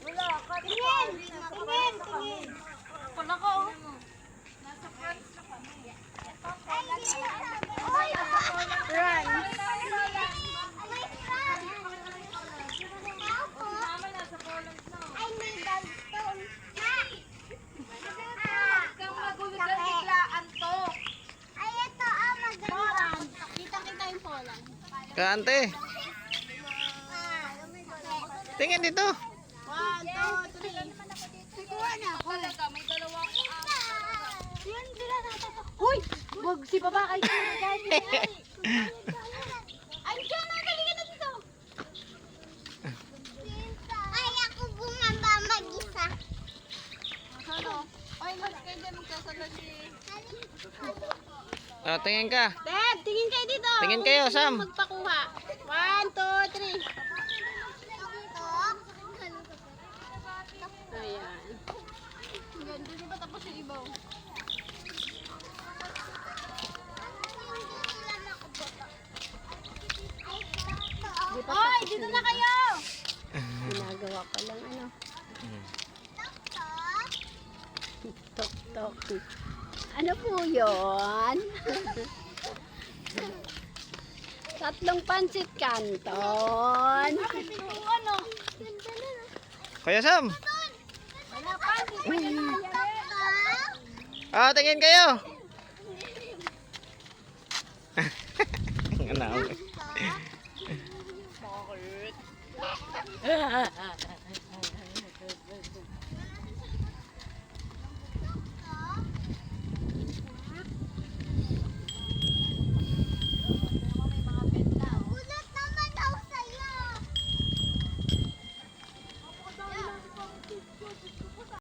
Wala, tingin! Tingin! Tingin! Wala ka oh. Nasa France na kami. Ay, France. Ay, may dalton. Kang magulo dyan, biglaan to. Ay, ito maganda. Kita yung Poland. Kaante. Tingin dito. 1, 2, 3. Sikuha na ako. May dalawa ko. Yan, sila natapa. Hoy! Wag si baba kayo na guys. Andiyan na, halika na dito. Ay, ako bumaba mag-isa. Ano? Ay, mas kayo dyan magkasala si... Tingin ka. Dad, tingin kayo dito. Tingin kayo, Sam. Magpakuha. 1, 2, 3. Ayan. Ganda, di ba tapos yung ibaw? Hoy, dito na kayo! Ginagawa pa lang ano. Tok tok. Ano po yun? Tatlong pansit canton. Ano? Kuya Sam. Wala pansit. Tingin kayo. Ano? Bakit?